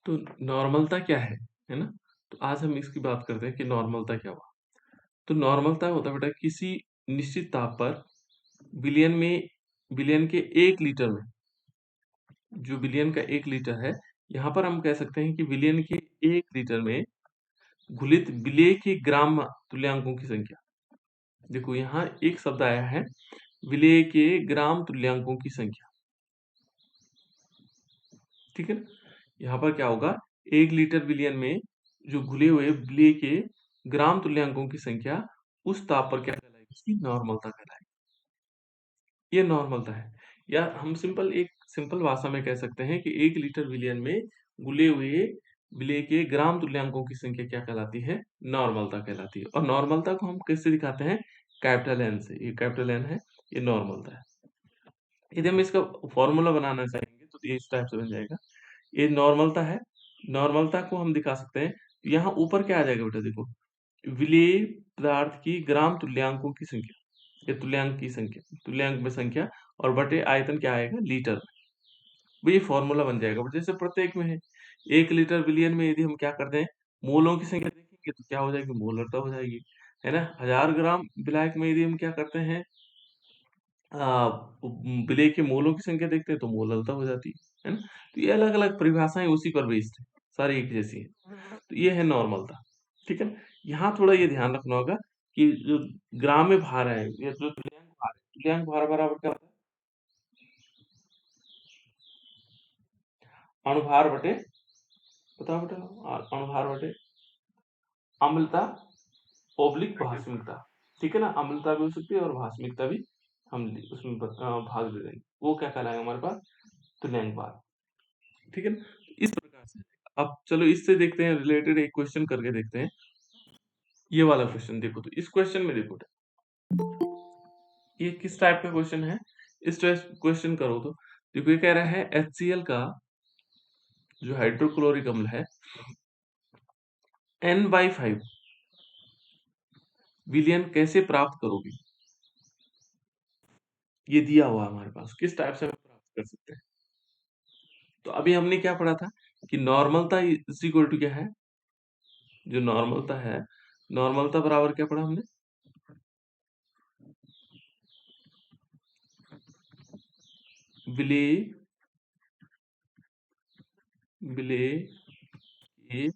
तो नॉर्मलता क्या है ना? तो आज हम इसकी बात करते हैं कि नॉर्मलता क्या हुआ। तो नॉर्मलता होता है बेटा किसी निश्चित ताप पर बिलियन में बिलियन के 1 लीटर में जो बिलियन का 1 लीटर है, यहाँ पर हम कह सकते हैं कि बिलियन के 1 लीटर में घुलित विलेय के ग्राम तुल्यांकों की संख्या। देखो यहाँ एक शब्द आया है विलेय के ग्राम तुल्यांकों की संख्या। ठीक है ना? यहाँ पर क्या होगा 1 लीटर विलियन में जो घुले हुए विलेय के ग्राम तुल्यांकों की संख्या उस ताप पर क्या कहलाएगी? इसकी नॉर्मलता कहलाएगी। ये नॉर्मलता है। या हम एक सिंपल भाषा में कह सकते हैं कि 1 लीटर विलियन में घुले हुए विलेय के ग्राम तुल्यांकों की संख्या क्या कहलाती है? नॉर्मलता कहलाती है। और नॉर्मलता को हम किससे दिखाते हैं? कैपिटल एन से। ये कैपिटल एन है, ये नॉर्मलता है। यदि हम इसका फॉर्मूला बनाना चाहेंगे तो ये इस टाइप से बन जाएगा। ये नॉर्मलता है। नॉर्मलता को हम दिखा सकते हैं। यहाँ ऊपर क्या आ जाएगा बेटा देखो, विलेय पदार्थ की ग्राम तुल्यांकों की संख्या, ये तुल्यांक की संख्या, तुल्यांक में संख्या और बटे आयतन क्या आएगा? लीटर में। वो ये फॉर्मूला बन जाएगा। बट जैसे प्रत्येक में है 1 लीटर विलियन में यदि हम क्या करते हैं मोलों की संख्या देखेंगे तो क्या हो जाएगी? मोलरता हो जाएगी, है ना? 1000 ग्राम विलायक में यदि हम क्या करते हैं विलेय के मोलों की संख्या देखते हैं तो मोलरता हो जाती है ना? तो ये अलग-अलग परिभाषाएं उसी पर बेस्ड है, सारी एक जैसी है। तो ये है नॉर्मलता, ठीक है ना? यहाँ थोड़ा ये ध्यान रखना होगा कि जो ग्राम में भार है, ये जो तुल्यांक भार है, तुल्यांक भार बराबर क्या होता है? अणुभार बटे, बताओ बेटा, अणुभार बटे अम्लता ओब्लिक भास्मिकता। ठीक है ना? अम्लता भी हो सकती है और भास्मिकता भी हम उसमें भाग दे देंगे। वो क्या कहलाएगा हमारे पास? तुल्यांक भार। ठीक है ना? इस प्रकार से अब चलो इससे देखते हैं, रिलेटेड एक क्वेश्चन करके देखते हैं। ये वाला क्वेश्चन देखो, तो इस क्वेश्चन में देखो ये किस टाइप का क्वेश्चन है। इस टाइप क्वेश्चन करो तो देखो ये कह रहा है HCl का जो हाइड्रोक्लोरिक अम्ल है N/5 विलयन कैसे प्राप्त करोगे? ये दिया हुआ है हमारे पास, किस टाइप से हम प्राप्त कर सकते हैं? तो अभी हमने क्या पढ़ा था कि नॉर्मलता इज इक्वल टू क्या है? जो नॉर्मलता है, नॉर्मलता बराबर क्या पढ़ा हमने? विलेय विलेय के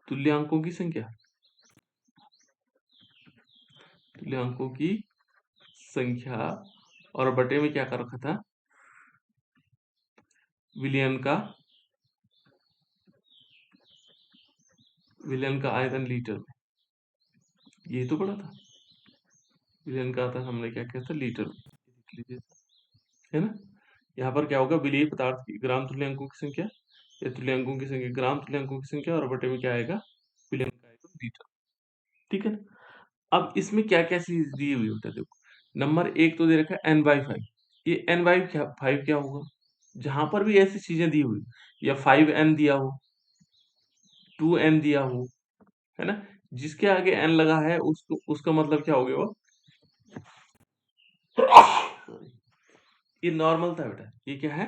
तुल्यांकों की संख्या, तुल्यांकों की संख्या और बटे में क्या कर रखा था? विलयन का आयतन लीटर में। यही तो पढ़ा था। विलयन का आयतन हमने क्या किया था? लीटर में। लिख लीजिए, है ना? यहाँ पर क्या होगा? विलेय पदार्थ की ग्राम तुल्यांकों की संख्या, या तुल्यांकों की संख्या, ग्राम तुल्यांकों की संख्या और बटे में क्या आएगा? विलयन का आयतन लीटर। ठीक है ना? अब इसमें क्या-क्या चीज़ दी हुई होता है देखो। नंबर 1 तो दे रखा है n/5। ये n/5 क्या होगा? जहाँ पर भी ऐसी चीज़ें दी हुई, या 5n दिया हो, 2n दिया हो, है ना? जिसके आगे n लगा है उसको उसका मतलब क्या हो गया वो? ये नॉर्मलता है बेटा। ये क्या है?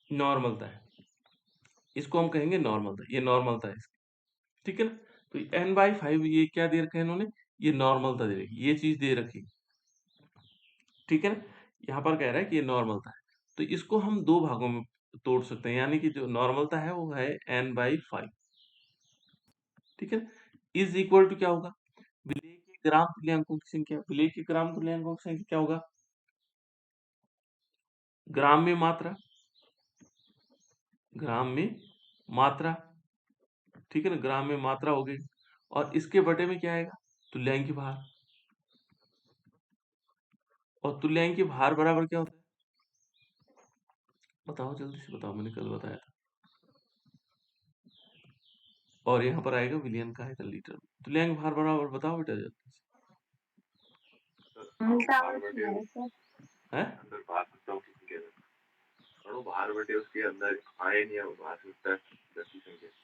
नॉर्मलता है। इसको हम कहेंगे नॉर्मलता। ये नॉर्मलता है इसकी। ठीक है ना? तो n/5 ये क्या दे रखा है इन्होंने? ये नॉर्मलता दे रखी है। ये चीज़ दे रखी है। ठीक है ना? यहाँ पर कह रहा है कि ये नॉर्मलता है। तो इसको हम 2 भागों में तोड़ सकते हैं, यानी कि जो नॉर्मलता है वो है n/5। ठीक है ना? इज़ इक्वल टू क्या होगा? विलेय के ग्राम तुल्यांकों की संख्या। विलेय के ग्राम तुल्यांकों की संख्या क्या होगा? ग्राम में मात्रा, ग्राम में मात्रा। ठीक है ना? ग्राम में मात्रा हो गई और इसके बटे में क्या आएगा? तुल्यांकी भार। और तुल्यांकी भार बराबर क्या होता है? बताओ जल्दी से बताओ, मैंने कल बताया था। और यहाँ पर आएगा विलियन का आयतन लीटर में। तुल्यांक भार बराबर बताओ बेटा जल्दी से। हैं?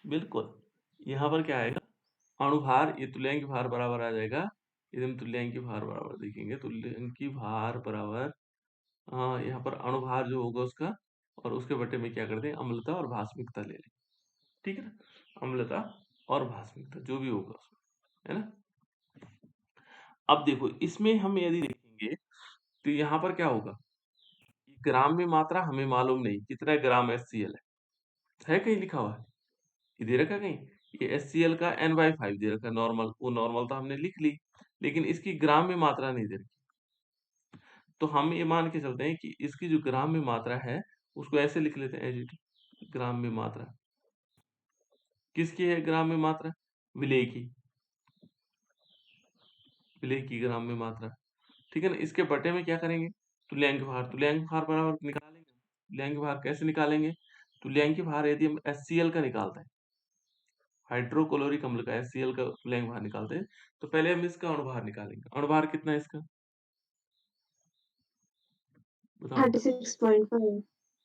बिल्कुल। यहाँ पर क्या आएगा? अणुभार, ये तुल्यांकी भार बराबर आ जाएगा। यदि हम तुल्यांकी भार बराबर देखेंगे, तुल्यांकी भार बराबर यहाँ पर अणुभार जो होगा उसका और उसके बटे में क्या कर दें, अम्लता और भास्मिकता ले लें। ठीक है ना, अम्लता और भास्मिकता जो भी होगा उसमें, है ना। अब देखो इसमें हम यदि देखेंगे तो यहाँ पर क्या होगा, ग्राम में मात्रा हमें मालूम नहीं कितना ग्राम HCl है कहीं लिखा हुआ है, ये दे रखा कहीं, ये HCl का N/5 दे रखा नॉर्मल, वो नॉर्मल तो हमने लिख ली, लेकिन इसकी ग्राम में मात्रा नहीं दे रखी। तो हम ये मान के चलते हैं कि इसकी जो ग्राम में मात्रा है उसको ऐसे लिख लेते हैं, एज ग्राम में मात्रा। किसकी है ग्राम में मात्रा, विलेय की, विलेय की ग्राम में मात्रा। ठीक है ना, इसके बटे में क्या करेंगे, तुल्यांक भार, तुल्यांक भार बराबर निकालेंगे। तुल्यांक भार कैसे निकालेंगे, तुल्यांक भार यदि हम HCl का निकालते हैं, हाइड्रोक्लोरिक अम्ल का HCl का तुल्यांक भार निकालते हैं, तो पहले हम इसका अणुभार निकालेंगे। अणुभार कितना है इसका, बताओ। 36.5।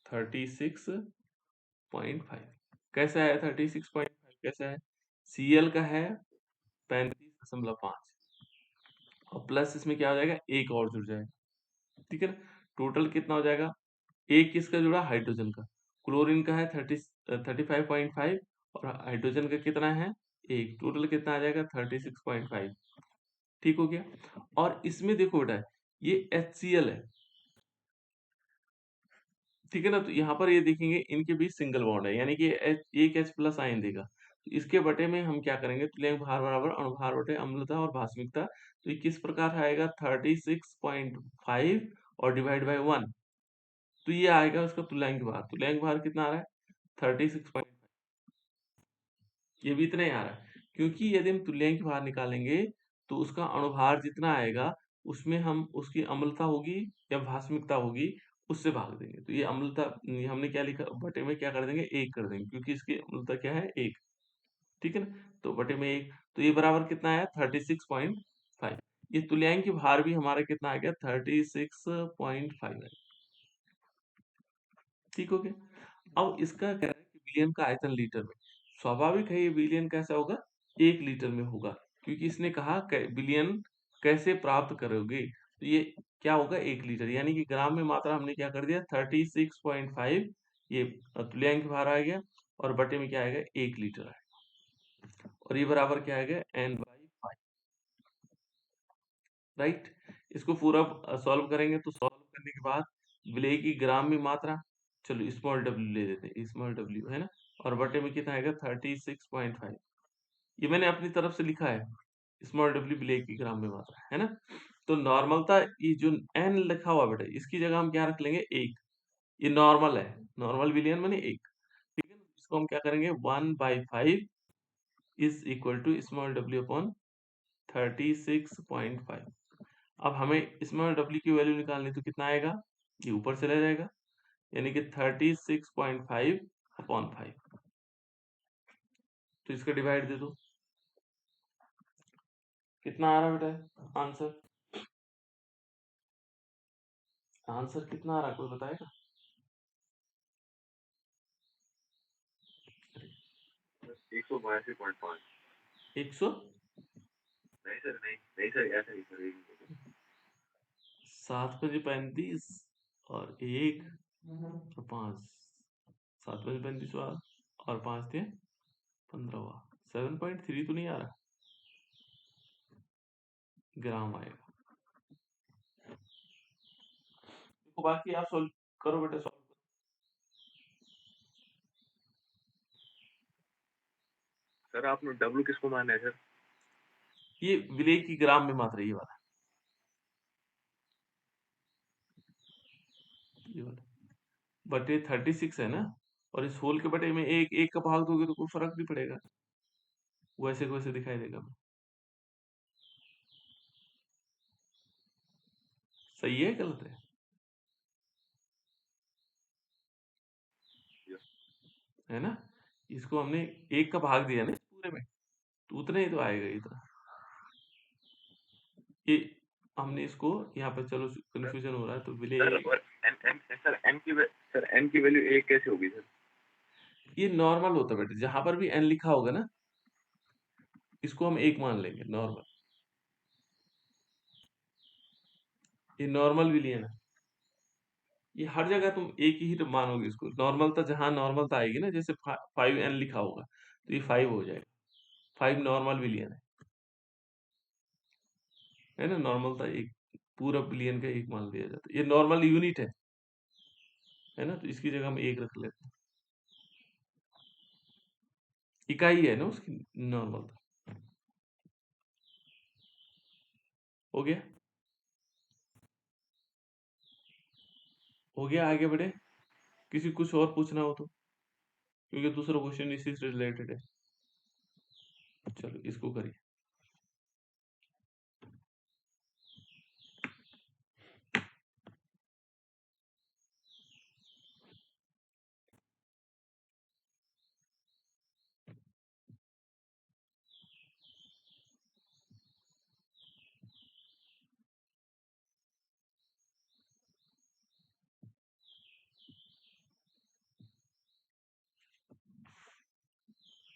36.5 कैसे आया, 36.5 कैसे है, Cl का है 35.5 और प्लस इसमें क्या हो जाएगा, एक और जुड़ जाएगा। ठीक है ना, टोटल कितना हो जाएगा, एक किसका जुड़ा, हाइड्रोजन का। क्लोरीन का है 35.5 और हाइड्रोजन का कितना है, एक, टोटल कितना आ जाएगा 36.5। ठीक हो गया। और इसमें देखो बेटा ये HCl है, ठीक है ना, तो यहाँ पर ये देखेंगे इनके बीच सिंगल बॉन्ड है, यानी कि एक H प्लस आयन देगा। तो इसके बटे में हम क्या करेंगे, तुल्यांक भार बराबर अणुभार बटे अम्लता और भास्मिकता। तो ये किस प्रकार आएगा, 36.5 और डिवाइड बाय 1, तो ये आएगा उसका तुल्यांक भार। तुल्यांक भार कितना आ रहा है, 36.5। ये भी इतना ही आ रहा है, क्योंकि यदि हम तुल्यांक भार निकालेंगे तो उसका अणुभार जितना आएगा उसमें हम उसकी अम्लता होगी या भास्मिकता होगी उससे भाग देंगे। तो ये अम्लता हमने क्या लिखा, बटे में क्या कर देंगे, एक कर देंगे, क्योंकि इसकी अम्लता क्या है, एक। ठीक है ना, तो बटे में एक, तो ये बराबर कितना आया, 36.5। ये तुल्यांक भार भी हमारा कितना आ गया, 36.5 है। ठीक हो गया। अब इसका कह रहा है कि विलयन का आयतन लीटर में, स्वाभाविक है ये विलयन कैसा होगा, 1 लीटर में होगा, क्योंकि इसने कहा विलयन कैसे प्राप्त करोगे, तो ये क्या होगा, 1 लीटर, यानी कि ग्राम में मात्रा हमने क्या कर दिया, 36.5, ये तुल्यांक भार आ गया और बटे में क्या आएगा, 1 लीटर आएगा, और ये बराबर क्या आएगा, N/5। राइट, इसको पूरा सॉल्व करेंगे, तो सॉल्व करने के बाद विलेय की ग्राम में मात्रा, चलो स्मॉल w ले लेते हैं, स्मॉल w है ना, और बटे में कितना आएगा, 36.5। ये मैंने अपनी तरफ से लिखा है, स्मॉल w विलेय की ग्राम में मात्रा, है ना। तो नॉर्मलता, ये जो n लिखा हुआ बेटा, इसकी जगह हम क्या रख लेंगे, एक। ये नॉर्मल है, नॉर्मल विलियन माने एक। ठीक है ना, इसको हम क्या करेंगे, 1/5 is equal to small w upon 36.5। अब हमें इसमें w की वैल्यू निकालनी, तो कितना आएगा, ये ऊपर चला जाएगा, यानी कि 36.5 अपॉन 5। तो इसका डिवाइड दे दो, कितना आ रहा है बेटा आंसर, आंसर कितना आ रहा है, कोई बताएगा। 182.5। 100, नहीं सर, नहीं नहीं सर, ऐसा नहीं सर। 7×35 और 1 और 5, 7×35 और 5 थे 15 हुआ, 7.3 तो नहीं आ रहा, ग्राम आएगा। तो बाकी आप सॉल्व करो बेटा, सॉल्व सर आपने W किसको माना है सर, ये विलेय की ग्राम में मात्रा, ये वाला, ये वाला बटे 36 है ना, और इस होल के बटे में एक एक का भाग दोगे तो कोई फर्क नहीं पड़ेगा, वैसे को वैसे दिखाई देगा। सही है, गलत है ना, इसको हमने एक का भाग दिया ना इस पूरे में, तो उतना ही तो आएगा इतना। ये हमने इसको यहाँ पे, चलो कंफ्यूजन हो रहा है, तो सर विलेय, और सर n की वैल्यू 1 कैसे होगी सर। ये नॉर्मल होता है बेटा, जहां पर भी n लिखा होगा ना, इसको हम एक मान लेंगे, नॉर्मल, ये नॉर्मल विलियन है। ये हर जगह तुम एक ही मानोगे इसको। नॉर्मलता जहां नॉर्मलता आएगी ना, जैसे 5n लिखा होगा तो ये 5 हो जाएगा। 5 नॉर्मल बिलियन है ना। नॉर्मलता एक पूरा बिलियन का एक मान लिया जाता है। ये नॉर्मल यूनिट है ना, तो इसकी जगह हम एक रख लेते हैं। इकाई है ना उसकी नॉर्मलता। हो गया, हो गया। आगे बढ़े, किसी कुछ और पूछना हो तो, क्योंकि दूसरा क्वेश्चन इसी से रिलेटेड है। चलो इसको करिए।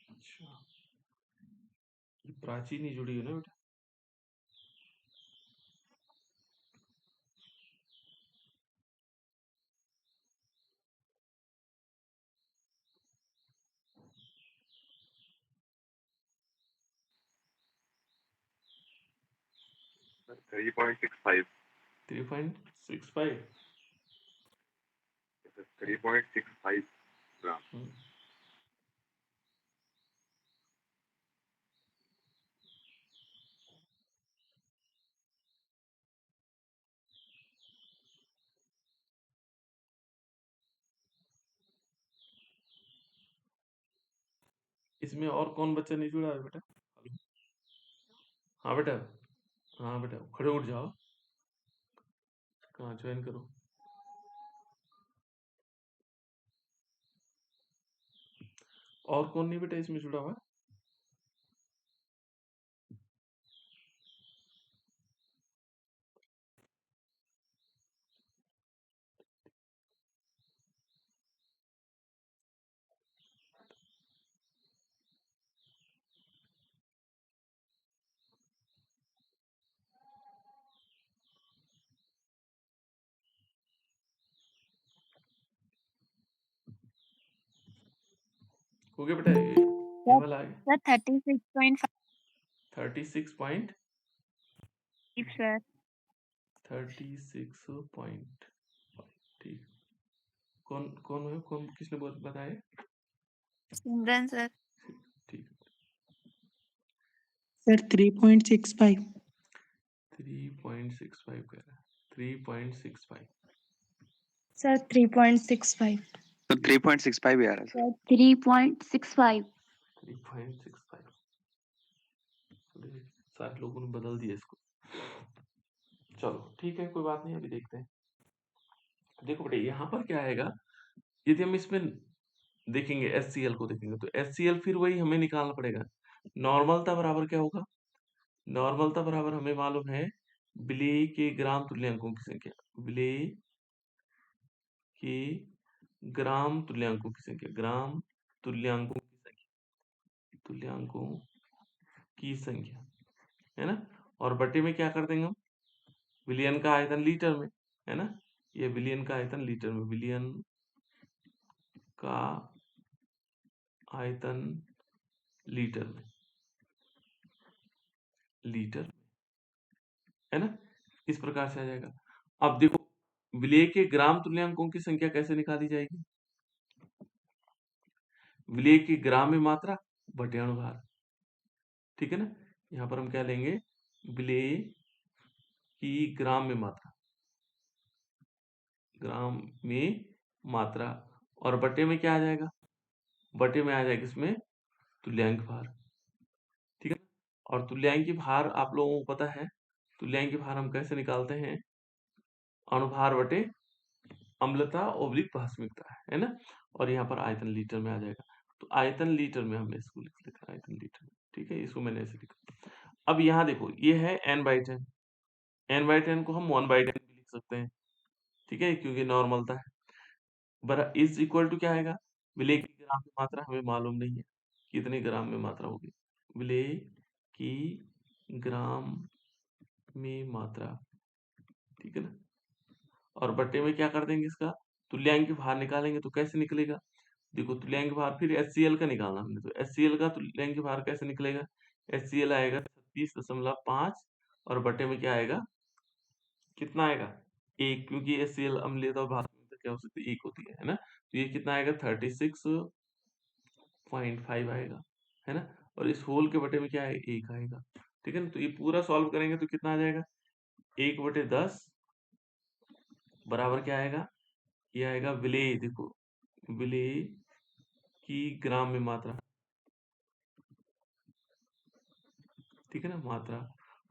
अच्छा, ये प्राची नहीं जुड़ी है ना बेटा। सर 3.65 3.65। 3.65 ग्राम। इसमें और कौन बच्चा नहीं जुड़ा है बेटा? हाँ बेटा, हाँ बेटा, खड़े उठ जाओ। कहाँ ज्वाइन करो। और कौन नहीं बेटा इसमें जुड़ा हुआ? हो गया बेटा, ये सर वाला आ गया। Sir 36.5 36.5 sir. 36.5। ठीक। कौन कौन है, कौन किसने बताया? सिमरन सर। ठीक। सर 3.65। 3.65 कह रहा है। 3.65। सर 3.65। तो 3.65 आ रहा है सर। 3.65। 3.65। सारे लोगों ने बदल दिया इसको। चलो ठीक है, कोई बात नहीं, अभी देखते हैं। देखो बेटे, यहाँ पर क्या आएगा, यदि हम इसमें देखेंगे HCl को देखेंगे, तो HCl फिर वही हमें निकालना पड़ेगा। नॉर्मलता बराबर क्या होगा? नॉर्मलता बराबर हमें मालूम है विलेय के ग्राम तुल्यांकों की संख्या। विलेय के ग्राम तुल्यांकों की संख्या। ग्राम तुल्यांकों की संख्या। तुल्यांकों की संख्या है ना। और बटे में क्या कर देंगे हम? विलियन का आयतन लीटर में, है ना। ये विलियन का आयतन लीटर में। विलियन का आयतन लीटर में। लीटर, है ना। इस प्रकार से आ जाएगा। अब देखो, विलेय के ग्राम तुल्यांकों की संख्या कैसे निकाली जाएगी? विलेय की ग्राम में मात्रा बटे अणुभार, ठीक है ना। यहां पर हम क्या लेंगे? विलेय की ग्राम में मात्रा, ग्राम में मात्रा, और बटे में क्या आ जाएगा? बटे में आ जाएगा इसमें तुल्यांक भार, ठीक है ना। और तुल्यांक भार आप लोगों को पता है, तुल्यांक भार हम कैसे निकालते हैं? अणुभार बटे अम्लता ओब्लिक भास्मिकता, है ना। और यहाँ पर आयतन लीटर में आ जाएगा। तो आयतन लीटर में हमने इसको लिख लिया था, आयतन लीटर में, ठीक है। इसको मैंने ऐसे लिखा। अब यहाँ देखो, ये है n/10। n/10 को हम 1/10 भी लिख सकते हैं, ठीक है, क्योंकि नॉर्मलता है। बरा इज इक्वल टू क्या आएगा? विलेय की ग्राम में मात्रा हमें मालूम नहीं है, कितने ग्राम में मात्रा होगी। विलेय की ग्राम में मात्रा, ठीक है ना। और बट्टे में क्या कर देंगे, इसका तुल्यांक भार निकालेंगे। तो कैसे निकलेगा, देखो तुल्यांक भार फिर HCl का निकालना हमने, तो HCl का तुल्यांक भार कैसे निकलेगा, HCl आएगा 36.5 और बटे में क्या आएगा, कितना आएगा 1, क्योंकि HCl अम्लीयता और भार तो क्या हो सकती है 1 होती है ना। तो ये कितना आएगा 36.5 आएगा, है ना। और इस होल के बटे में क्या है 1 आएगा, ठीक है ना। तो ये पूरा सॉल्व करेंगे तो कितना आ जाएगा 1/10 बराबर क्या आएगा, ये आएगा विलेय, देखो विलेय की ग्राम में मात्रा, ठीक है ना, मात्रा।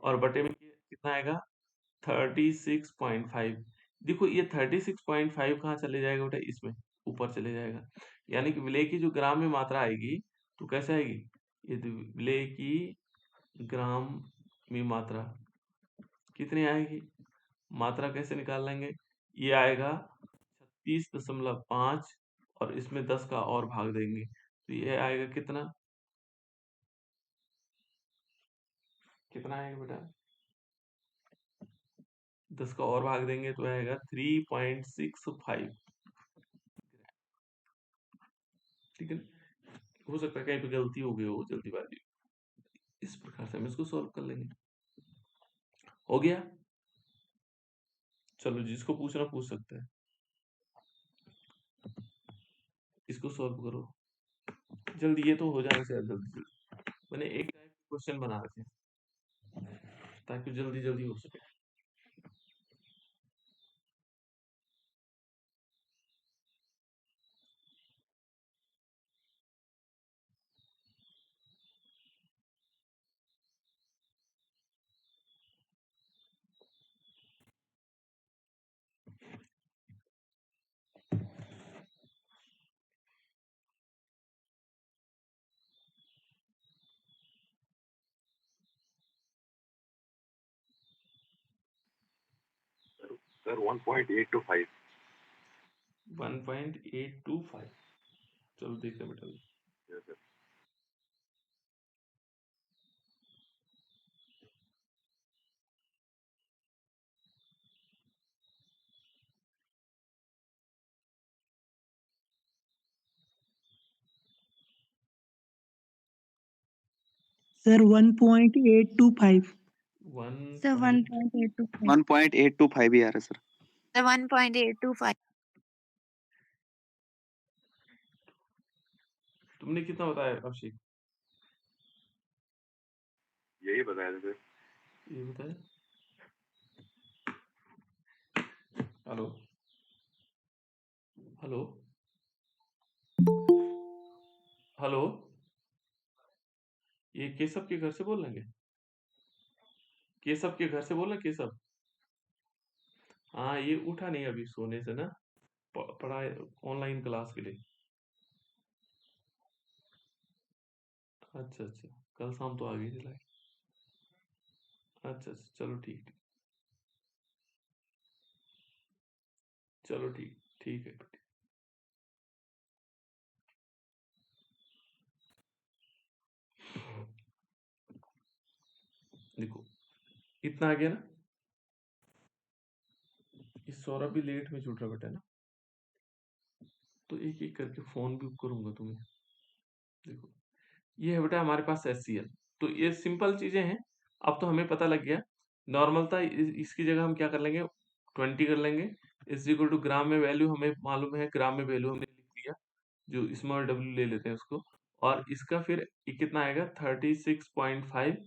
और बटे में कितना आएगा 36.5। देखो ये 36.5 कहाँ चले जाएगा बेटा, इसमें ऊपर चले जाएगा, यानी कि विलेय की जो ग्राम में मात्रा आएगी तो कैसे आएगी, ये विलेय की ग्राम में मात्रा कितनी आएगी, मात्रा कैसे निकाल लेंगे, ये आएगा 36.5 और इसमें 10 का और भाग देंगे तो ये आएगा कितना, कितना आएगा बेटा, 10 का और भाग देंगे तो आएगा 3.65, ठीक है। हो सकता है कहीं पे गलती हो गई हो, जल्दीबाजी, इस प्रकार से हम इसको सॉल्व कर लेंगे। हो गया, चलो जिसको पूछना पूछ सकते हैं, इसको सॉल्व करो जल्दी, ये तो हो जाना चाहिए जल्दी जल्दी। मैंने एक टाइप क्वेश्चन बना रखे ताकि जल्दी जल्दी हो सके। सर 1.825। 1.825, चलो देखते हैं बेटा। Yes sir. Sir, 1.825. Sir, 1. 1.825. 1.825 ही आ रहा है सर। Sir, 1.825. तुमने कितना बताया अभिषेक, यही बताया था सर। ये बताया, हेलो हेलो हेलो, ये केशव के घर से बोल रहे हैं, केशव के घर से बोल रहे हैं, केशव। हाँ ये उठा नहीं अभी सोने से ना, पढ़ाई ऑनलाइन क्लास के लिए। अच्छा अच्छा, कल शाम तो आ गई थी लाइट। अच्छा अच्छा, चलो ठीक, चलो ठीक, ठीक है। देखो इतना आ गया ना, इस सौरभ भी लेट में छूट रहा बेटा ना, तो एक एक करके फोन भी करूंगा तुम्हें। देखो ये है बेटा हमारे पास HCl, तो ये सिंपल चीजें हैं, अब तो हमें पता लग गया। नॉर्मल था, इसकी जगह हम क्या कर लेंगे 20 कर लेंगे, इज इक्वल टू ग्राम में वैल्यू हमें मालूम है, ग्राम में वैल्यू हमने लिख दिया, जो स्मॉल w ले लेते हैं उसको, और इसका फिर ये कितना आएगा 36.5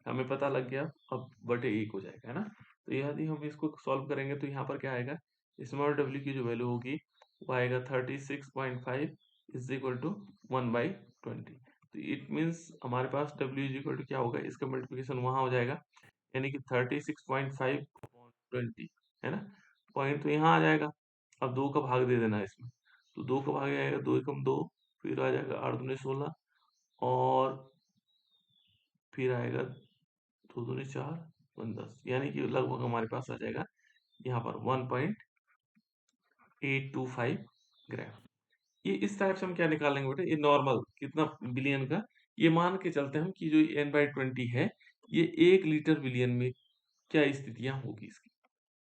हमें पता लग गया, अब बटे 1 हो जाएगा, है ना। तो यदि हम इसको सॉल्व करेंगे तो यहाँ पर क्या आएगा, स्मॉल w की जो वैल्यू होगी वो आएगा 36.5 इज इक्वल टू 1/20। तो इट मीन्स हमारे पास w इज इक्वल टू क्या होगा, इसका मल्टीप्लिकेशन वहां हो जाएगा, यानी कि 36.5 20, है ना। पॉइंट तो यहाँ आ जाएगा, अब 2 का भाग दे देना है इसमें, तो 2 का भाग आएगा 2 एकम 2, फिर आ जाएगा 8 दूनी 16 और फिर आएगा 2 दूनी 4 1 10, यानी कि लगभग हमारे पास आ जाएगा यहाँ पर 1.825 ग्राम। ये इस टाइप से हम क्या निकालेंगे बेटा, ये नॉर्मल कितना बिलियन का, ये मान के चलते हैं हम कि जो n/20 है ये 1 लीटर बिलियन में क्या स्थितियां होगी इसकी,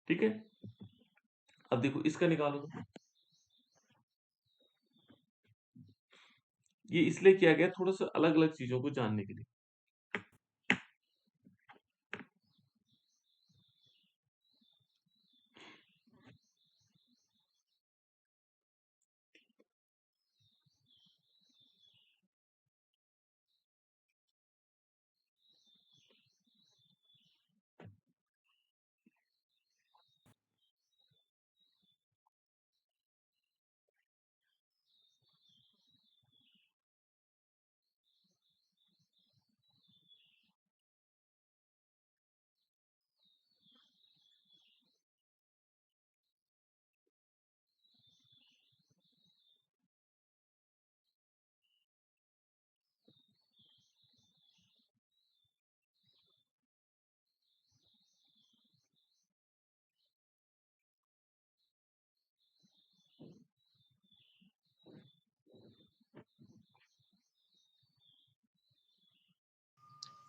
ठीक है। अब देखो इसका निकालो तो। ये इसलिए किया गया थोड़ा सा अलग अलग चीजों को जानने के लिए।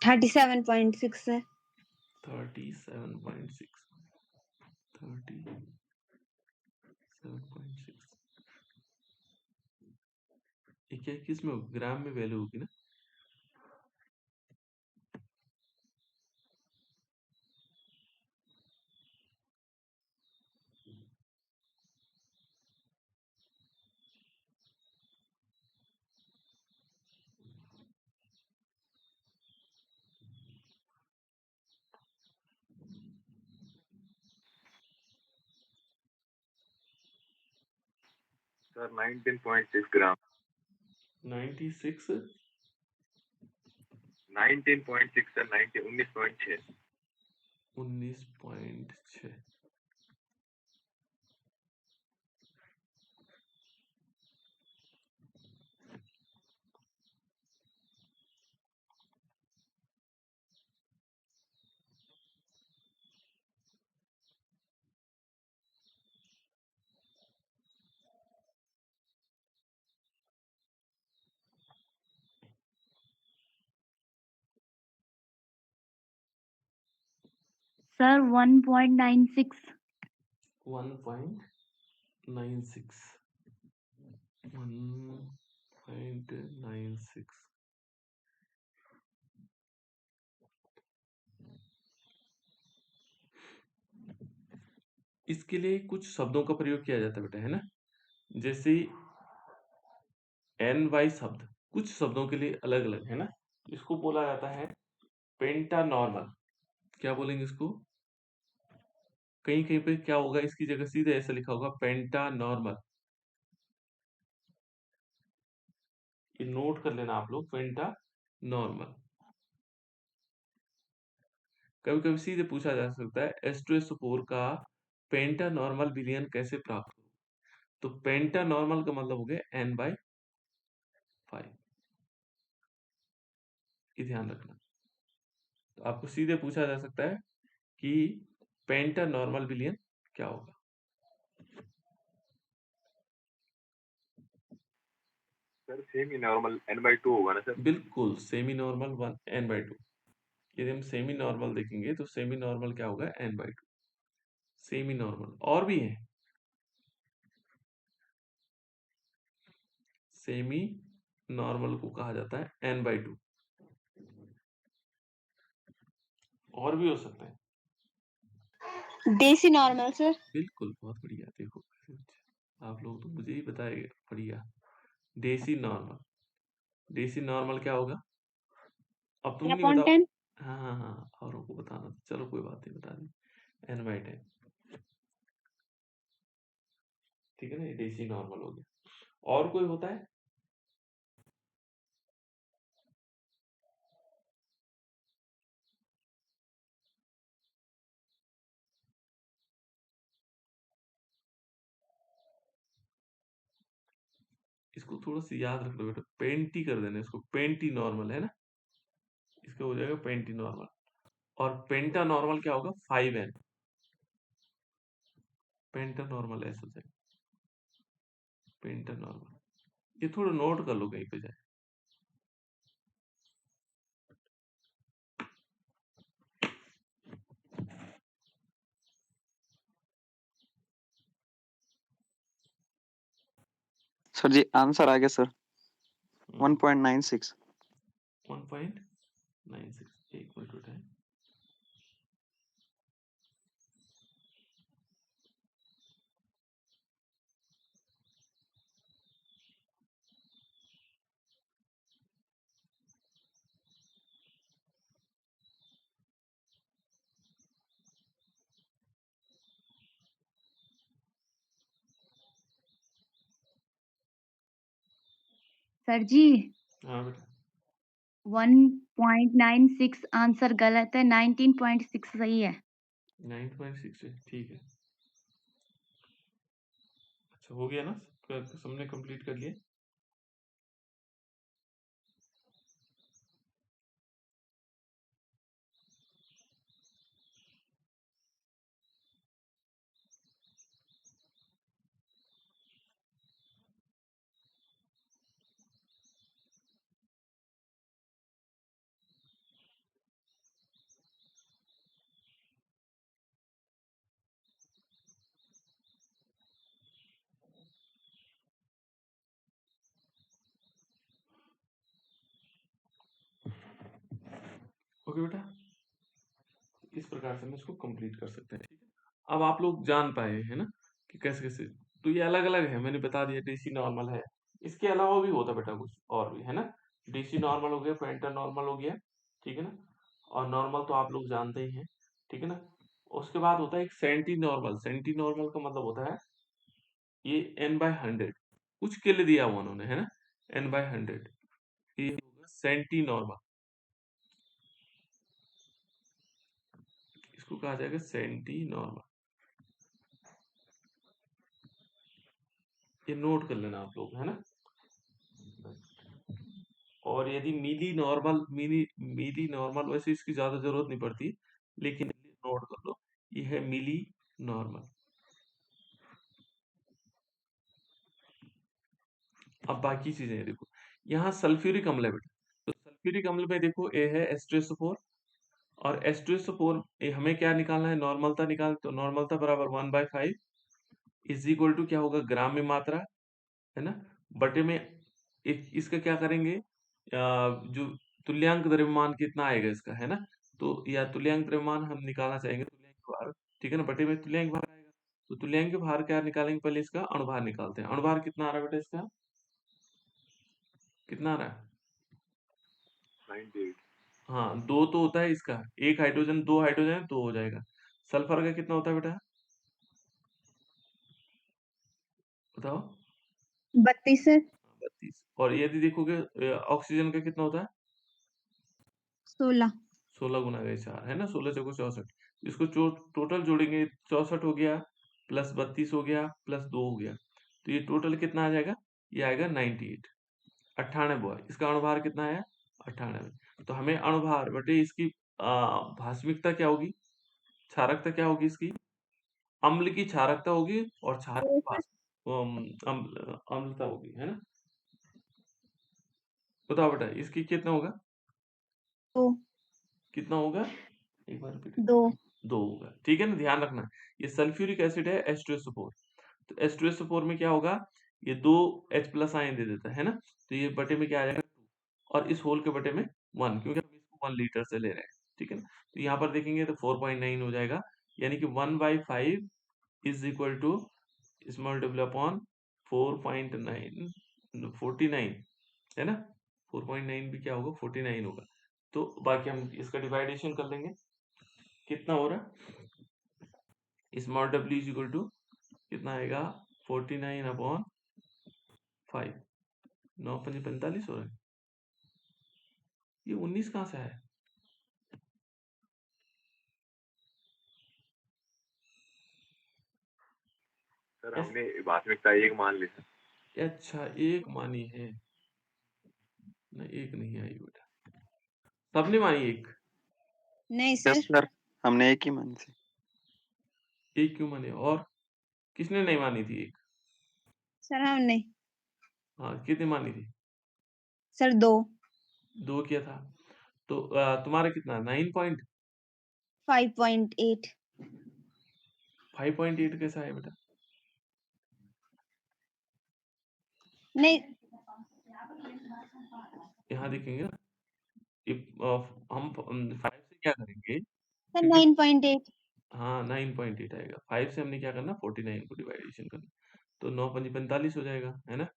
थर्टी 37.6 है 37.6 37.6 ये क्या किस में होगी? ग्राम में वैल्यू होगी ना। सर 19.6 ग्राम 96 19.6 सर 19.6 19.6 सर 1.96 1.96 1.96 इसके लिए कुछ शब्दों का प्रयोग किया जाता है बेटा, है ना। जैसे NY शब्द कुछ शब्दों के लिए अलग अलग है ना। इसको बोला जाता है पेंटानॉर्मल। क्या बोलेंगे इसको? कहीं कहीं पे क्या होगा, इसकी जगह सीधे ऐसा लिखा होगा पेंटानॉर्मल। ये नोट कर लेना आप लोग, पेंटानॉर्मल। कभी कभी सीधे पूछा जा सकता है H2SO4 का पेंटानॉर्मल विलयन कैसे प्राप्त हो। तो पेंटानॉर्मल का मतलब हो गया N/5। ये ध्यान रखना। तो आपको सीधे पूछा जा सकता है कि पेंटानॉर्मल विलयन क्या होगा। सर सेमी नॉर्मल n/2 होगा ना सर। बिल्कुल सेमी नॉर्मल 1n/2। यदि हम सेमी नॉर्मल देखेंगे तो सेमी नॉर्मल क्या होगा? n/2 semi normal. और भी है सेमी नॉर्मल को कहा जाता है n/2। और भी हो सकता है। देसी नॉर्मल सर बिल्कुल बहुत बढ़िया। देखो आप लोग तो मुझे ही बताएंगे। बढ़िया। देसी नॉर्मल। देसी नॉर्मल क्या होगा? अब तुम नहीं बताओ। 10/10 हाँ हाँ हाँ, औरों को बताना। चलो कोई बात नहीं, बता दी n/10। ठीक है ना, ये देसी नॉर्मल हो गया। और कोई होता है? इसको थोड़ा सा याद रख लो बेटा, पेंटी कर देना इसको, पेंटी नॉर्मल है ना। इसका हो जाएगा पेंटी नॉर्मल। और पेंटा नॉर्मल क्या होगा? 5n। पेंटा नॉर्मल ऐसा हो जाएगा पेंटा नॉर्मल। ये थोड़ा नोट कर लो कहीं पे जाए। सर जी आंसर आ गया सर, 1.96। 1.96, एक मिनट बेटा। सर जी हाँ बेटा, 1.96 आंसर गलत है, 19.6 सही है। 9.6 है, ठीक है। अच्छा हो गया ना, सबने कंप्लीट कर लिया। ओके बेटा, इस प्रकार से हम इसको कंप्लीट कर सकते हैं, ठीक है। अब आप लोग जान पाए है ना कि कैसे कैसे, तो ये अलग अलग है, मैंने बता दिया। डीसी नॉर्मल है, इसके अलावा भी होता बेटा कुछ और भी है ना। डीसी नॉर्मल हो गया, पेंटा नॉर्मल हो गया, ठीक है ना। और नॉर्मल तो आप लोग जानते ही हैं, ठीक है ना। उसके बाद होता है एक सेंटी नॉर्मल। सेंटी नॉर्मल का मतलब होता है ये n/100, कुछ के लिए दिया हुआ उन्होंने, है ना, n/100, ये होगा सेंटी नॉर्मल। इसको कहा जाएगा सेंटी नॉर्मल, ये नोट कर लेना आप लोग, है ना। और यदि मिली नॉर्मल, वैसे इसकी ज्यादा जरूरत नहीं पड़ती, लेकिन नोट कर लो, ये है मिली नॉर्मल। अब बाकी चीजें देखो, यहाँ सल्फ्यूरिक अम्ल है बेटा, तो सल्फ्यूरिक अम्ल में देखो ए है H2SO4, और H2SO4 हमें क्या निकालना है, नॉर्मलता निकाल, तो नॉर्मलता बराबर 1/5 इज इक्वल टू क्या होगा, ग्राम में मात्रा, है ना, बटे में इसका क्या करेंगे, जो तुल्यांक द्रव्यमान कितना आएगा इसका, है ना। तो या तुल्यांक द्रव्यमान हम निकालना चाहेंगे, तुल्यांक भार, ठीक है ना, बटे में तुल्यांक भार आएगा। तो तुल्यांक भार क्या निकालेंगे, पहले इसका अणुभार निकालते हैं। अणुभार कितना आ रहा है बेटा, इसका कितना आ रहा है, 98। हाँ, 2 तो होता है इसका, एक हाइड्रोजन, 2 हाइड्रोजन, 2 हो जाएगा। सल्फर का कितना होता है बेटा, बताओ। 32 सर। 32। और यदि देखोगे ऑक्सीजन का कितना होता है, 16। 16 गुना गए 4, है ना, 16 चौको 64। इसको टोटल जोड़ेंगे, 64 हो गया प्लस 32 हो गया प्लस 2 हो गया, तो ये टोटल कितना आ जाएगा, ये आएगा 98, 98। इसका अणुभार कितना है, 98। तो हमें अणुभार बटे इसकी भास्मिकता क्या होगी, क्षारकता क्या होगी इसकी, अम्ल की क्षारकता होगी, और क्षार की अम्लता होगी, है ना। बताओ बेटा इसकी कितना होगा, 2। कितना होगा, एक बार रिपीट, 2। 2 होगा, ठीक है ना, ध्यान रखना। ये सल्फ्यूरिक एसिड है H2SO4, तो H2SO4 में क्या होगा, ये 2 H प्लस आयन दे देता है ना, तो ये बटे में क्या आ जाएगा 2, और इस होल के बटे में 1, क्योंकि हम इसको 1 लीटर से ले रहे हैं, ठीक है ना। तो यहाँ पर देखेंगे तो 4.9 हो जाएगा, यानी कि 1/5 इज इक्वल टू स्मॉल डब्ल्यू अपॉन 4.9, 49, है ना। 4.9 भी क्या होगा, 49 होगा। तो बाकी हम इसका डिवाइडेशन कर लेंगे, कितना हो रहा है, स्मॉल डब्ल्यू इज इक्वल टू कितना आएगा, 49/5, 9×5 = 45 हो रहा है। ये 19 कहाँ से आया, सर हमने प्राथमिकता 1 मान ली सर। अच्छा एक मानी है ना, एक नहीं आई बेटा, सबने मानी एक, नहीं यस सर। सर, हमने एक ही मानी थी। एक क्यों माने, और किसने नहीं मानी थी एक, सर हमने। हाँ कितने मानी थी, सर 2। 2 किया था। तो तुम्हारा कितना 9 पॉइंट 5.8। 5.8 कैसा है बेटा, नहीं यहाँ देखेंगे ना, हम 5 से क्या करेंगे, सर क्योंकि 9.8 हाँ 9.8 आएगा। 5 से हमने क्या करना, 49 को डिवाइडेशन करना, तो 9 पंजी 45 हो जाएगा, है ना।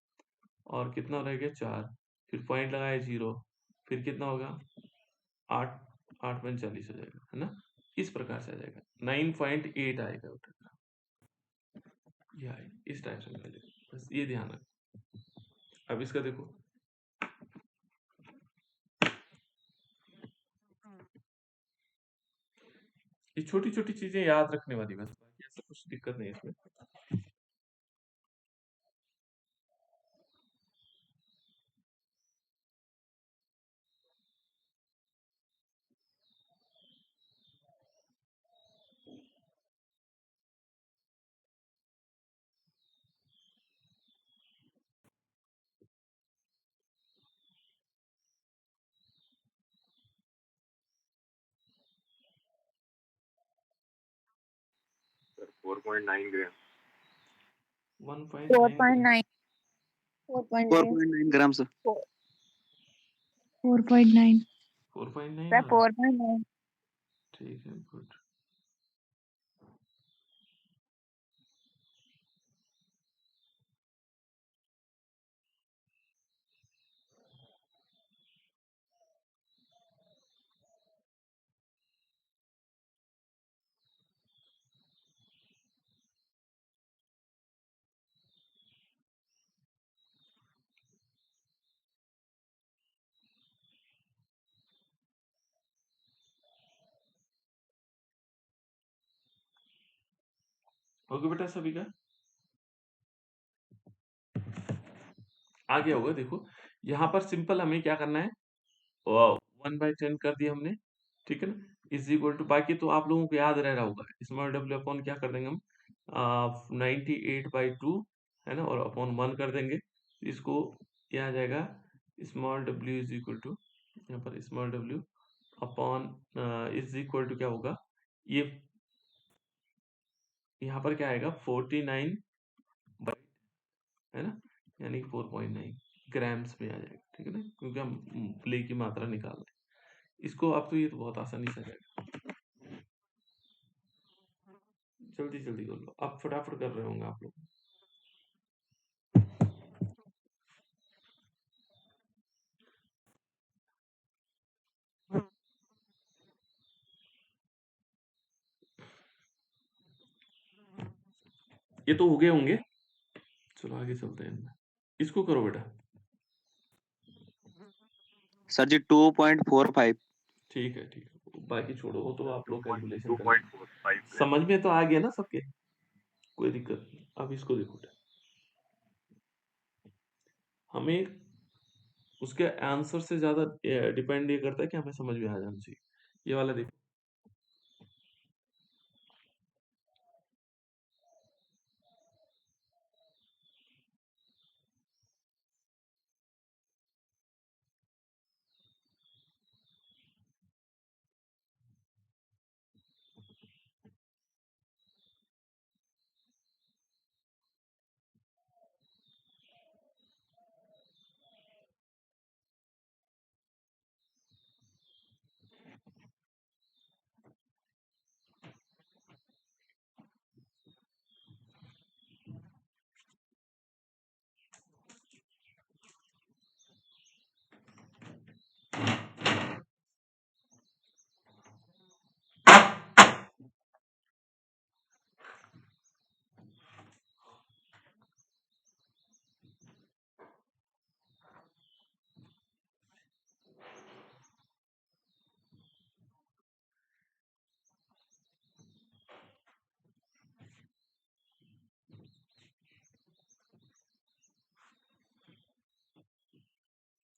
और कितना रह गया 4, फिर पॉइंट लगाए 0, फिर कितना होगा 8, 8 पंज 40 हो जाएगा, है ना। इस प्रकार से आ जाएगा 9.8 आएगा उत्तर का। ये आएगा इस टाइप से मिलेगा, बस ये ध्यान रखो। अब इसका देखो, ये छोटी छोटी चीजें याद रखने वाली, बस बाकी ऐसा कुछ दिक्कत नहीं है इसमें। सर 4.9 ग्राम 1.9 4.9 4.9 ग्राम सर 4.9 4.9 सर आ रहा है, 4.9 ठीक है, गुड। हो गया बेटा सभी का, आ गया होगा। देखो यहाँ पर सिंपल हमें क्या करना है, 1/10 कर दिया हमने, ठीक है ना, इज इक्वल टू, बाकी तो आप लोगों को याद रह रहा होगा, स्मॉल डब्ल्यू अपॉन क्या कर देंगे हम, 98/2, है ना, और अपॉन 1 कर देंगे, इसको ये आ जाएगा स्मॉल डब्ल्यू इज इक्वल टू, यहाँ पर स्मॉल डब्ल्यू अपॉन इज इक्वल टू क्या होगा, ये यहाँ पर क्या आएगा 49, है ना, यानी 4.9 ग्राम्स में आ जाएगा, ठीक है ना, क्योंकि हम प्ले की मात्रा निकाल रहे हैं इसको। अब तो ये तो बहुत आसानी से आ जाएगा, जल्दी जल्दी कर लो, अब फटाफट कर रहे होंगे आप लोग। ये तो हो गए होंगे, चलो आगे चलते हैं, इसको करो बेटा। सर जी 2.45 ठीक है ठीक है, बाकी छोड़ो, वो तो आप लोग कैलकुलेशन कर लेंगे। 2.45 ग्राम समझ में तो आ गया ना सबके, कोई दिक्कत नहीं। अब इसको देखो बेटा, हमें उसके आंसर से ज्यादा डिपेंड ये करता है कि हमें समझ में आ जाना चाहिए। ये वाला देखो,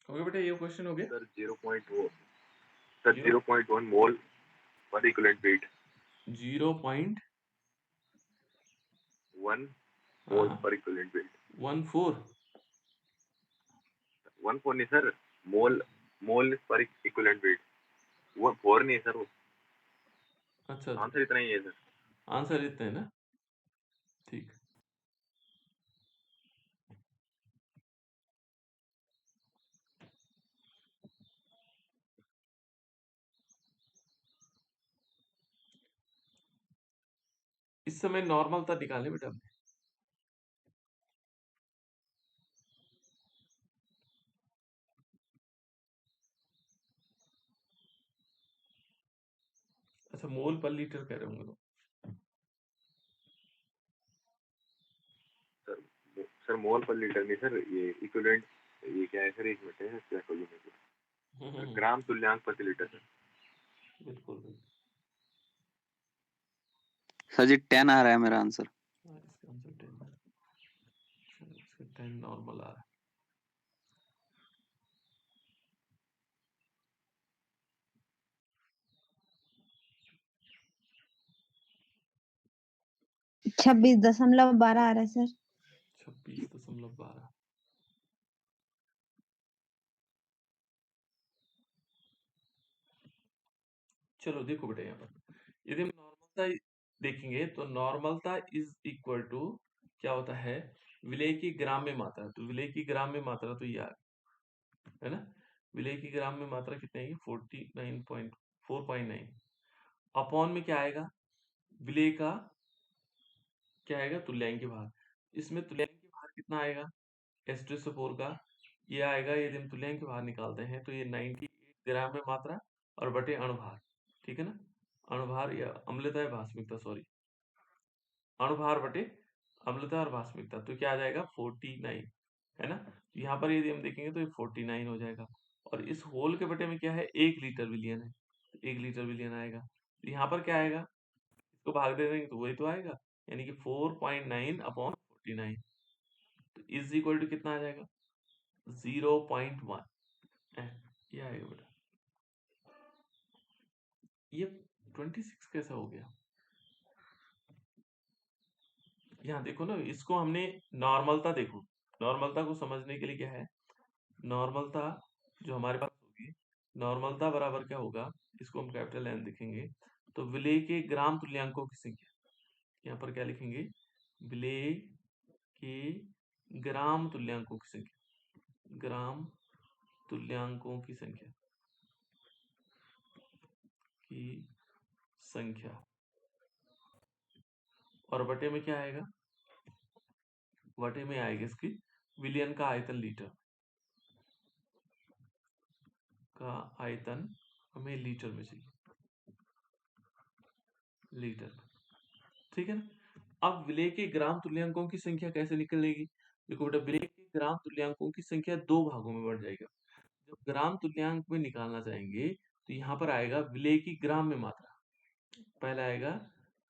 हो गया बेटा, ये क्वेश्चन हो गया। सर 0.1 सर Zero- 0.1 मोल पर इक्विवेलेंट वेट 0.14 1 मोल पर इक्विवेलेंट वेट 1 4 नहीं सर, मोल मोल पर इक्विवेलेंट वेट, वो 4 नहीं है सर, वो अच्छा अच्छा, आंसर इतना ही है सर। आंसर इतने है ना, ठीक। इस समय नॉर्मलता निकालें बेटा हमने। अच्छा, मोल पर लीटर कह रहे होंगे तो सर मोल पर लीटर नहीं सर, ये इक्विवेलेंट, ये क्या है सर, एक मिनट है, क्या करूँ मैं, ग्राम तुल्यांक प्रति लीटर सर। बिल्कुल बिल्कुल। सर जी 10 आ रहा है मेरा आंसर। हाँ, इसका आंसर 10 है। चलो, इसका 10 नॉर्मल आ रहा है। छब्बीस दशमलव 12 आ रहा है सर। 26.12। चलो देखो बेटा, यहाँ पर यदि हम नॉर्मलता देखेंगे तो नॉर्मलता इज इक्वल टू क्या होता है, विलेय की ग्राम में मात्रा। तो विलेय की ग्राम में मात्रा तो ये है ना, विलेय की ग्राम में मात्रा कितनी आएगी, 4.9 अपॉन में क्या आएगा, विलेय का क्या आएगा, तुल्यांकी भार। इसमें तुल्यांकी भार कितना आएगा, H2SO4 का ये आएगा, यदि हम तुल्यांकी भार निकालते हैं तो ये 98 ग्राम में मात्रा और बटे अणुभार, ठीक है ना, अणुभार या अम्लता या भास्मिकता, सॉरी, अणुभार बटे अम्लता और भास्मिकता, तो क्या आ जाएगा 49, है ना। तो यहाँ पर यदि हम देखेंगे तो ये 49 हो जाएगा, और इस होल के बटे में क्या है, 1 लीटर विलियन है, 1 लीटर विलियन आएगा। तो यहाँ पर क्या आएगा, इसको भाग दे देंगे तो वही तो आएगा, यानी कि 4.9 अपॉन 49, तो इज इक्वल टू कितना आ जाएगा, 0.1। ये आएगा बेटा। ये 26 कैसा हो गया, यहाँ देखो ना, इसको हमने नॉर्मलता, देखो नॉर्मलता को समझने के लिए क्या है, नॉर्मलता जो हमारे पास होगी, नॉर्मलता बराबर क्या होगा, इसको हम कैपिटल एन लिखेंगे, तो विलेय के ग्राम तुल्यांकों की संख्या, यहाँ पर क्या लिखेंगे, विलेय के ग्राम तुल्यांकों की संख्या, ग्राम तुल्यांकों की संख्या और बटे में क्या आएगा, बटे में आएगा इसकी विलियन का आयतन, लीटर का आयतन हमें लीटर में चाहिए, लीटर, ठीक है ना। अब विलेय के ग्राम तुल्यांकों की संख्या कैसे निकलेगी, देखो बेटा, विलेय के ग्राम तुल्यांकों की संख्या दो भागों में बढ़ जाएगा। जब ग्राम तुल्यांक में निकालना चाहेंगे तो यहाँ पर आएगा विलेय की ग्राम में मात्रा, पहला आएगा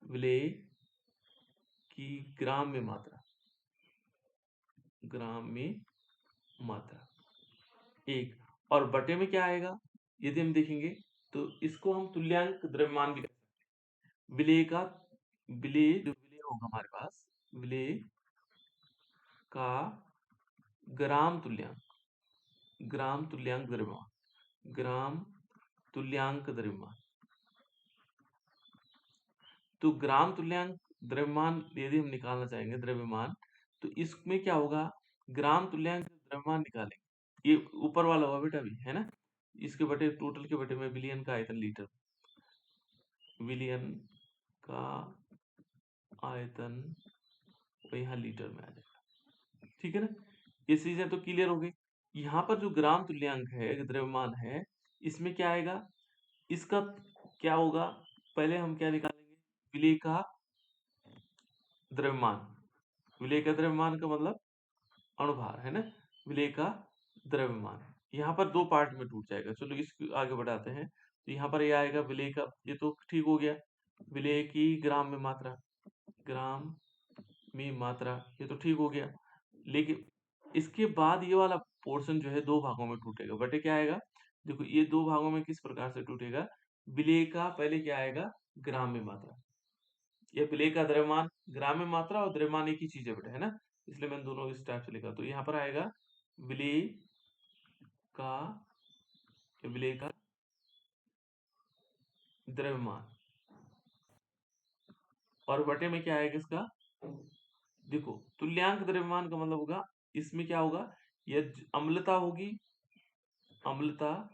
विलेय की ग्राम में मात्रा, ग्राम में मात्रा एक, और बटे में क्या आएगा, यदि हम देखेंगे तो इसको हम तुल्यांक द्रव्यमान भी, विलेय का, विलेय जो विलेय होगा हमारे पास, विलेय का ग्राम तुल्यांक, ग्राम तुल्यांक द्रव्यमान, ग्राम तुल्यांक द्रव्यमान, तो ग्राम तुल्यांक द्रव्यमान यदि हम निकालना चाहेंगे, द्रव्यमान, तो इसमें क्या होगा, ग्राम तुल्यांक द्रव्यमान निकालेंगे, ये ऊपर वाला हुआ बेटा भी, है ना, इसके बटे टोटल के बटे में विलियन का आयतन लीटर, विलियन का आयतन वो यहाँ लीटर में आ जाएगा, ठीक है ना। ये चीजें तो क्लियर हो गई। यहाँ पर जो ग्राम तुल्यांक है, द्रव्यमान है, इसमें क्या आएगा, इसका क्या होगा, पहले हम क्या निकालेंगे, विलेय का द्रव्यमान, विलेय का द्रव्यमान का मतलब अणुभार, है ना, विलेय का द्रव्यमान यहाँ पर दो पार्ट में टूट जाएगा। चलो इसको आगे बढ़ाते हैं, तो यहाँ पर ये आएगा विलेय का, ये तो ठीक हो गया, विलेय की ग्राम में मात्रा, ग्राम में मात्रा, ये तो ठीक हो गया, लेकिन इसके बाद ये वाला पोर्शन जो है दो भागों में टूटेगा, बटे क्या आएगा, देखो ये दो भागों में किस प्रकार से टूटेगा, विलेय का पहले क्या आएगा, ग्राम में मात्रा, ये विलेय का द्रव्यमान, ग्राम में मात्रा और द्रव्यमान एक ही चीज है बेटा, है ना, इसलिए मैंने दोनों इस टाइप से लिखा, तो यहाँ पर आएगा विलेय का, विलेय का द्रव्यमान, और बटे में क्या आएगा इसका, देखो तुल्यांक द्रव्यमान का मतलब होगा, इसमें क्या होगा, यह अम्लता होगी, अम्लता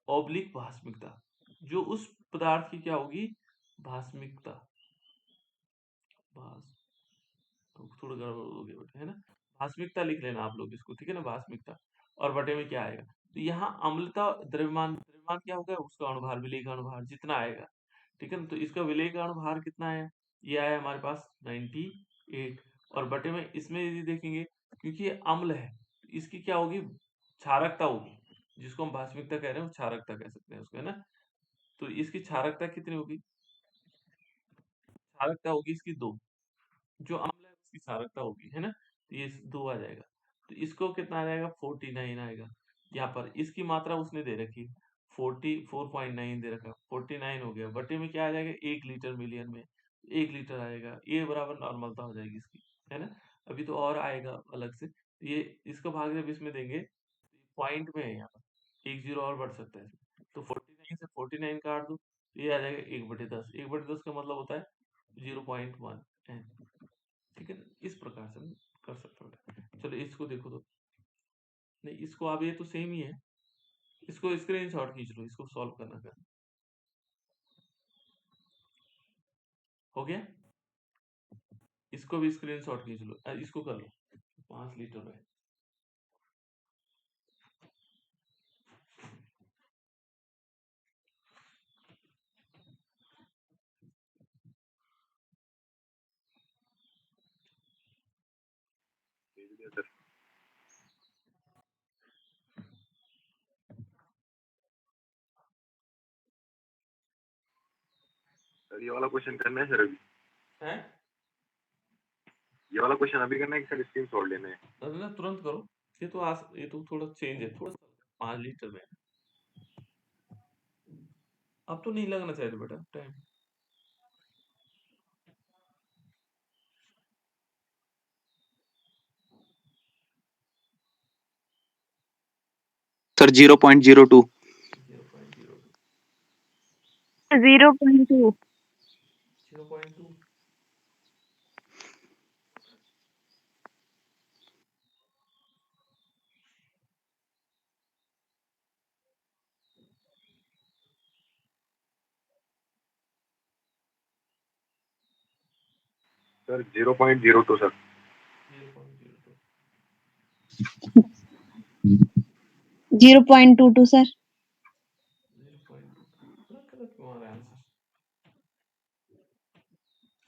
ऑब्लिक भास्मिकता, जो उस पदार्थ की क्या होगी, भास्मिकता, थोड़ा गड़बड़ हो गया बेटा, है ना। भास्मिकता लिख लेना आप लोग इसको, ठीक है ना, भास्मिकता। और बटे में क्या आएगा, तो यहाँ अम्लता द्रव्यमान, द्रव्यमान क्या होगा, उसका अणुभार, विलेय का अणुभार जितना आएगा, ठीक है ना। तो इसका विलेय का अणुभार कितना आया, ये आया हमारे पास 98। और बटे में इसमें यदि देखेंगे, क्योंकि ये अम्ल है, इसकी क्या होगी, क्षारकता होगी, जिसको हम भास्मिकता कह रहे हैं वो क्षारकता कह सकते हैं उसको, है ना। तो इसकी क्षारकता कितनी होगी, क्षारकता होगी इसकी 2, जो अम्ल है उसकी क्षारकता होगी, है ना। तो ये 2 आ जाएगा, तो इसको कितना आ जाएगा, 49 आएगा। यहाँ पर इसकी मात्रा उसने दे रखी 44.9 दे रखा, 49 हो गया। बटे में क्या आ जाएगा, 1 लीटर मिलियन में 1 लीटर आएगा, ये बराबर नॉर्मलता हो जाएगी इसकी, है ना। अभी तो और आएगा अलग से, तो ये इसका भाग जब इसमें देंगे, पॉइंट में है यहाँ पर, 1 जीरो और बढ़ सकता है इसमें। तो 49 से 49 काट दो, तो ये आ जाएगा 1/10। 1/10 का मतलब होता है 0.1 एन, ठीक है ना। इस प्रकार से हम कर सकते हो। चलो इसको देखो, तो नहीं इसको, अब ये तो सेम ही है, इसको स्क्रीनशॉट खींच लो, इसको सॉल्व करना कर, हो गया। इसको भी स्क्रीनशॉट खींच लो, इसको कर लो, 5 लीटर है। भेज दिया सर। सर ये वाला क्वेश्चन करना है सर अभी, हैं, ये वाला क्वेश्चन अभी करना है कि सर स्क्रीन शॉट लेना है? ना तुरंत करो, ये तो थोड़ा चेंज है, थोड़ा 5 लीटर में, अब तो नहीं लगना चाहिए बेटा time. Sir 0.02। 0.02, 0.2 0.2, sir 0.02 sir. 0.02, 0.22 sir. 0.2, अलग अलग क्यों आ रहा है आंसर,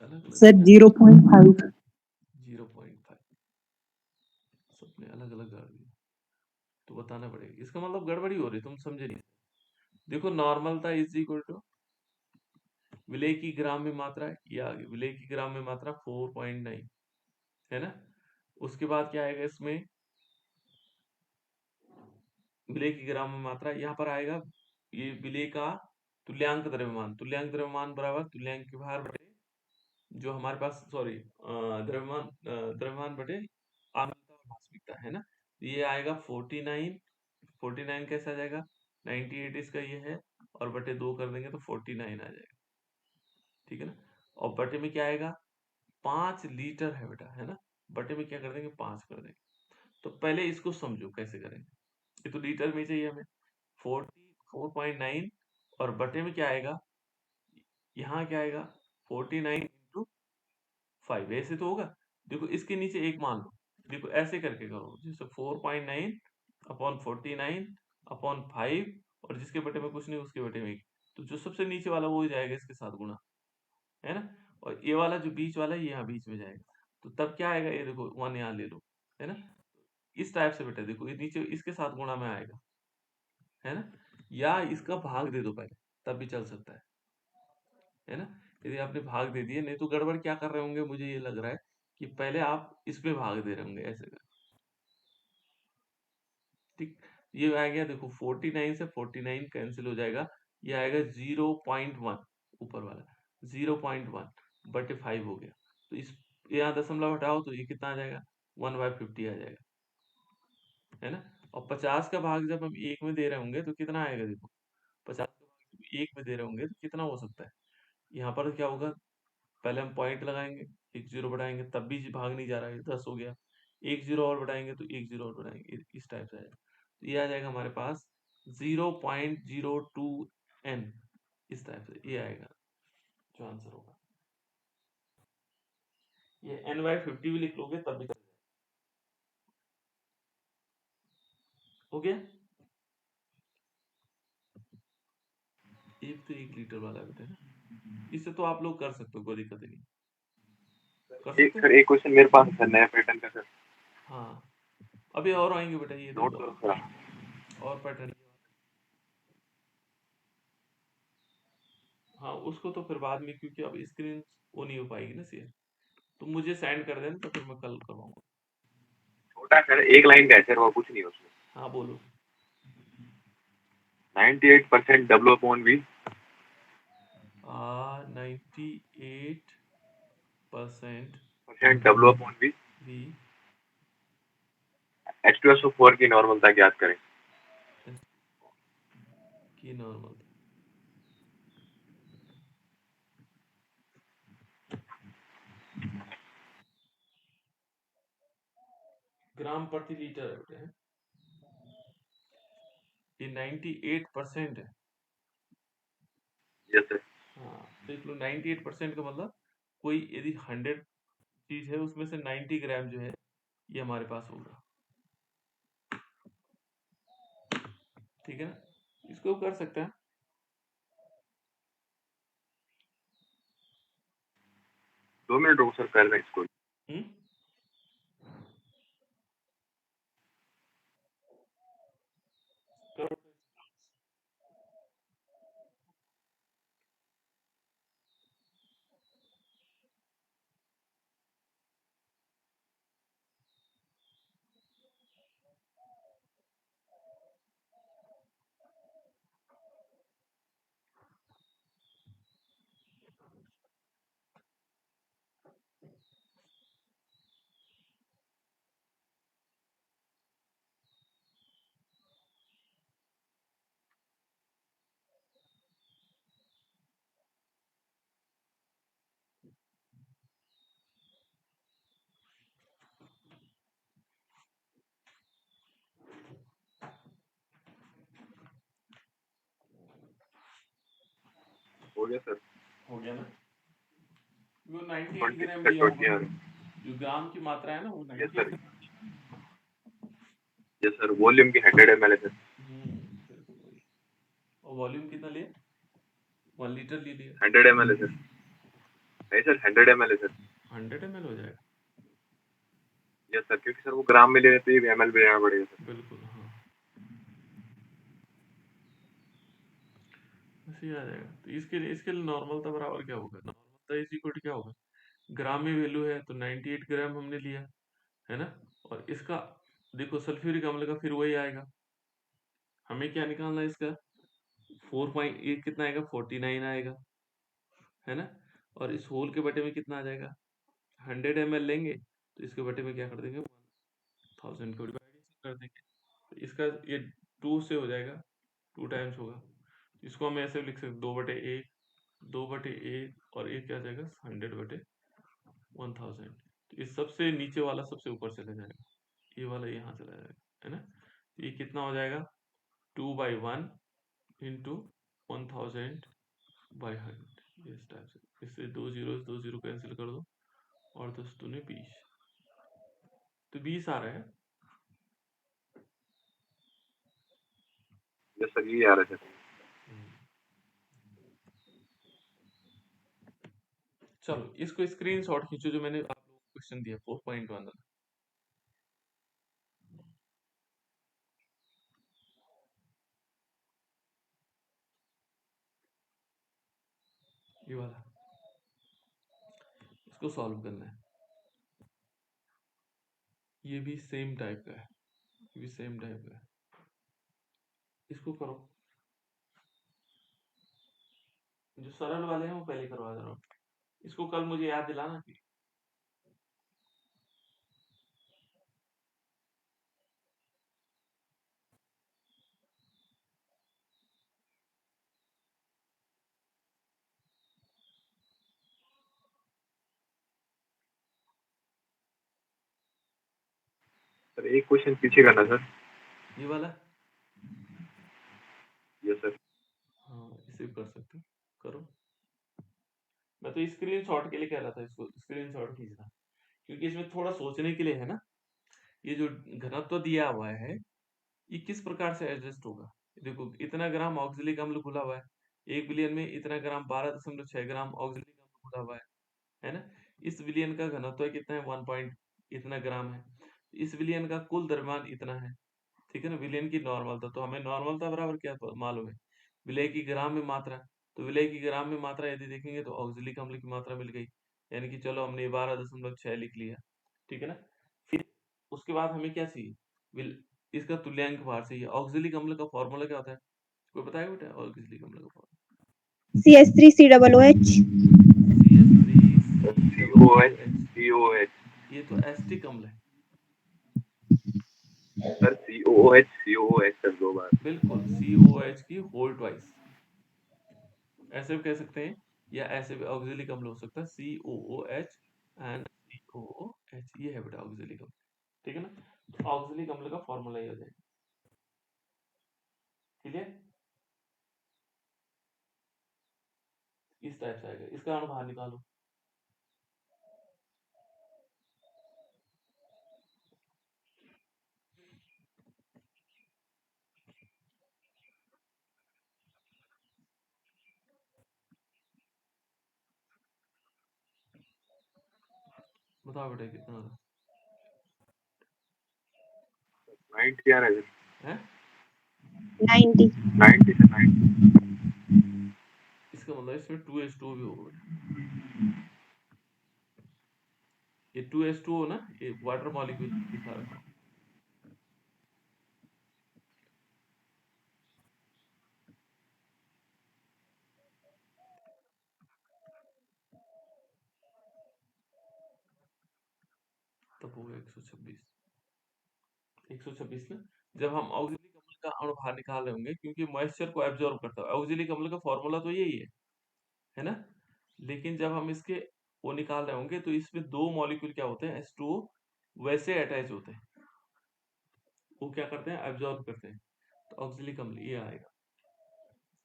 अलग अलग सर क्यों, 0.5 0.5, सबने अलग अलग कर दिया, तो बताना पड़ेगा, इसका मतलब गड़बड़ी हो रही, तुम समझे नहीं। देखो नॉर्मलता इज इक्वल टू विलेय की ग्राम में मात्रा, ये आ गई विलेय की ग्राम में मात्रा 4.9, है ना। उसके बाद क्या आएगा इसमें, विलेय की ग्राम में मात्रा, यहाँ पर आएगा ये विलेय का तुल्यांक द्रव्यमान, तुल्यांक द्रव्यमान बराबर तुल्यांक की भार बटे जो हमारे पास, सॉरी, द्रव्यमान, द्रव्यमान बटे आम्लता और भास्मिकता, है ना। तो ये आएगा 49, 49 कैसे आ जाएगा, 98 इसका ये है, और बटे 2 कर देंगे तो 49 आ जाएगा, ठीक है ना। और बटे में क्या आएगा, 5 लीटर है बेटा, है ना। बटे में क्या कर देंगे, 5 कर देंगे। तो पहले इसको समझो कैसे करेंगे, ये तो लीटर में चाहिए हमें, 44.9 और बटे में क्या आएगा, यहाँ क्या आएगा, 49 इंटू 5, ऐसे तो होगा। देखो इसके नीचे एक मान लो, देखो ऐसे करके करो, जैसे 4.9 अपॉन 49 अपॉन 5, और जिसके बटे में कुछ नहीं उसके बटे में 1, तो जो सबसे नीचे वाला वो हो जाएगा इसके साथ गुणा, है ना। और ये वाला जो बीच वाला है ये यहाँ बीच में जाएगा, तो तब क्या आएगा, ये देखो 1 यहाँ ले लो, है ना। इस टाइप से बेटा देखो, ये नीचे इसके साथ गुणा में आएगा, है ना, या इसका भाग दे दो पहले, तब भी चल सकता है ना। यदि आपने भाग दे दिए, नहीं तो गड़बड़ क्या कर रहे होंगे, मुझे ये लग रहा है कि पहले आप इसमें भाग दे रहे होंगे, ऐसे कर, ठीक। ये आ गया, देखो 49 से 49 कैंसिल हो जाएगा, ये आएगा 0.1, ऊपर वाला 0.1 बटे 5 हो गया, तो इस यहाँ दशमलव हटाओ तो ये कितना आ जाएगा, 1/50 आ जाएगा, है ना। और 50 का भाग जब हम 1 में दे रहे होंगे तो कितना आएगा, देखो 50 का भाग 1 में दे रहे होंगे तो कितना हो सकता है, यहाँ पर क्या होगा, पहले हम पॉइंट लगाएंगे, 1 जीरो बढ़ाएंगे, तब भी भाग नहीं जा रहा है, 10 हो गया, 1 जीरो और बढ़ाएंगे तो 1 जीरो और बढ़ाएंगे, इस टाइप से आएगा। तो ये आ जाएगा हमारे पास 0.02 n, इस टाइप से ये आएगा जो आंसर होगा। ये N/50 भी लिख लोगे तब भी चल जाएगा। हो गया? एक तो 1 लीटर वाला बेटा है, इससे तो आप लोग कर सकते हो, कोई दिक्कत नहीं। कर सकते हो? एक क्वेश्चन मेरे पास है सर, नया पैटर्न का सर। हाँ, अभी और आएंगे बेटा, ये नोट देखो करो सर। और पैटर्न। हाँ, उसको तो फिर बाद में, क्योंकि अब स्क्रीन वो नहीं हो पाएगी ना शेयर, तो मुझे सेंड कर देना, तो फिर मैं कल करवाऊंगा। छोटा सर, एक लाइन का है सर, वो कुछ नहीं है उसमें। हाँ बोलो। 98% W/V 98% W/V V H2SO4 की नॉर्मलता ज्ञात करें। की नॉर्मल ग्राम प्रति लीटर है बेटे। ये 98% है। Yes sir. हाँ, देख लो 98% का मतलब कोई यदि 100 चीज है, उसमें से 90 ग्राम जो है ये हमारे पास होगा। ठीक है ना? इसको कर सकते हैं। 2 मिनट रुको सर, कर रहे हैं इसको। करो। हो गया सर। हो गया ना? वो 98 20 ग्राम सर, दिया 20 होगा, आ रहे हैं। जो ग्राम की मात्रा है ना वो yes 98 sir. Yes sir, volume की 100 ml है सर। बिल्कुल वही। और वॉल्यूम कितना लिए? 1 लीटर ले लिया। 100 ml है सर। नहीं सर, 100 ml है सर। 100 ml हो जाएगा। यस सर, क्योंकि सर वो ग्राम में ले रहे तो ये ml में लेना पड़ेगा सर। बिल्कुल हाँ, ऐसे ही आ जाएगा। तो इसके लिए नॉर्मल था बराबर क्या होगा? नॉर्मल था इज इक्वल टू क्या होगा? ग्राम में वैल्यू है तो 98 ग्राम हमने लिया है ना, और इसका देखो सल्फ्यूरिक अम्ल का फिर वही आएगा। हमें क्या निकालना है इसका? 4.8 कितना आएगा? 49 आएगा, है ना। और इस होल के बटे में कितना आ जाएगा? 100 ml लेंगे तो इसके बटे में क्या कर देंगे? 1000 को डिवाइड कर देंगे, तो इसका ये 2 से हो जाएगा, 2 टाइम्स होगा। इसको हम ऐसे लिख सकते 2/1, 2/1 और एक क्या आ जाएगा? 100/1000। तो इस सबसे नीचे वाला सबसे ऊपर चले जाएगा, ये वाला यहाँ चला जाएगा, है ना। तो ये कितना हो जाएगा? 2/1 इंटू 1000/100। इस टाइप से, इससे 2 जीरो कैंसिल कर दो और 10 दूनी 20, तो 20 आ रहा है। यस सर, ये आ रहा है सर। चलो इसको स्क्रीनशॉट खींचो, जो मैंने आप लोगों को क्वेश्चन दिया 4.1 वाला। ये वाला, इसको सॉल्व करना है। ये भी सेम टाइप का है, ये भी सेम टाइप का है। इसको करो, जो सरल वाले हैं वो पहले करवा दे रहा हूँ। इसको कल मुझे याद दिलाना कि सर एक क्वेश्चन पीछे करना सर। ये वाला। Yes sir. हाँ, इसे भी कर सकते हो, करो। मैं तो स्क्रीनशॉट के लिए कह रहा था, इसको स्क्रीनशॉट खींचना। क्योंकि इसमें थोड़ा सोचने के लिए है ना। ये जो घनत्व दिया हुआ है ये किस प्रकार से एडजस्ट होगा। देखो इतना ग्राम ऑक्जेलिक अम्ल घुला हुआ है, 1 विलियन में इतना ग्राम 12.6 ग्राम ऑक्जेलिक अम्ल घुला हुआ है ना। इस विलियन का घनत्व कितना है 1 पॉइंट इतना ग्राम है। इस विलियन का कुल द्रव्यमान इतना है, ठीक है ना। विलयन की नॉर्मलता, तो हमें नॉर्मलता बराबर क्या मालूम है, विलय की ग्राम में मात्रा। तो विलय की ग्राम में मात्रा यदि देखेंगे तो ऑक्जेलिक अम्ल की मात्रा मिल गई, यानी कि चलो हमने 12.6 लिख लिया, ठीक है ना। फिर उसके बाद हमें क्या चाहिए, इसका तुल्यांक भार चाहिए। ऑक्जेलिक अम्ल का फॉर्मूला क्या होता है, कोई बताएगा बेटा ऑक्जेलिक अम्ल का फॉर्मूला? CH3COOH। COH ये तो एसिटिक अम्ल है सर, COOH सर 2 बार। बिल्कुल, COH की होल ट्वाइस, ऐसे भी कह सकते हैं, या ऐसे भी ऑक्जेलिक अम्ल हो सकता है COOH एंड COOH, ये है बेटा ऑक्जेलिक अम्ल, ठीक है ना। तो ऑक्जेलिक अम्ल का फॉर्मूला ये हो जाएगा, क्लियर। इस टाइप से आएगा, इसका अणु बाहर निकालो। बताओ बेटा कितना होगा 90 आ रहा है है 90। 90 से 90। इसका मतलब इसमें 2H2O भी होगा बेटा। ये 2H2O ना, ये वाटर मॉलिक्यूल दिखा रखा हूं। तब होगा 126 ना। जब हम ऑक्जेलिक अम्ल का अणु बाहर निकाल रहे होंगे, क्योंकि मॉइस्चर को एब्जॉर्ब करता है, ऑक्जेलिक अम्ल का फॉर्मूला तो यही है ना। लेकिन जब हम इसके वो निकाल रहे होंगे तो इसमें 2 मॉलिक्यूल क्या होते हैं, H2O वैसे अटैच होते हैं, वो क्या करते हैं, एब्जॉर्ब करते हैं। तो ऑक्जेलिक अम्ल ये आएगा,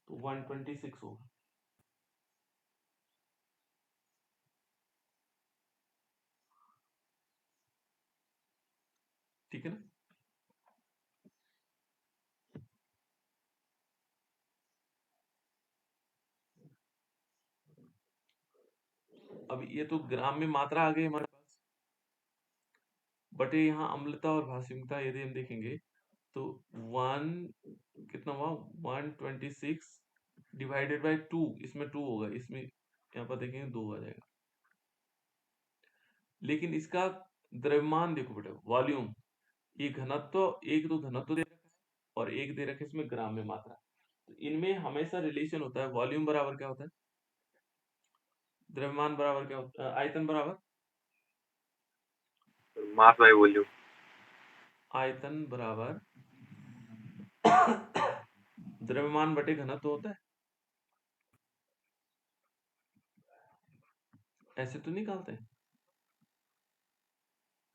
तो 126 होगा, ठीक है ना। अब ये तो ग्राम में मात्रा आ गई हमारे पास, बट यहाँ अम्लता और भाषिमता यदि हम देखेंगे तो 1 कितना हुआ 126 डिवाइडेड बाय 2, इसमें 2 होगा, इसमें यहाँ पर देखेंगे 2 आ जाएगा। लेकिन इसका द्रव्यमान देखो बेटा, वॉल्यूम, ये घनत्व, एक तो घनत्व दे रखा है और एक दे रखा है इसमें ग्राम में मात्रा। तो इनमें हमेशा रिलेशन होता है, वॉल्यूम बराबर क्या होता है, द्रव्यमान बराबर क्या होता है, आयतन बराबर मास बाय वॉल्यूम। आयतन बराबर द्रव्यमान बटे घनत्व होता है, ऐसे तो निकालते हैं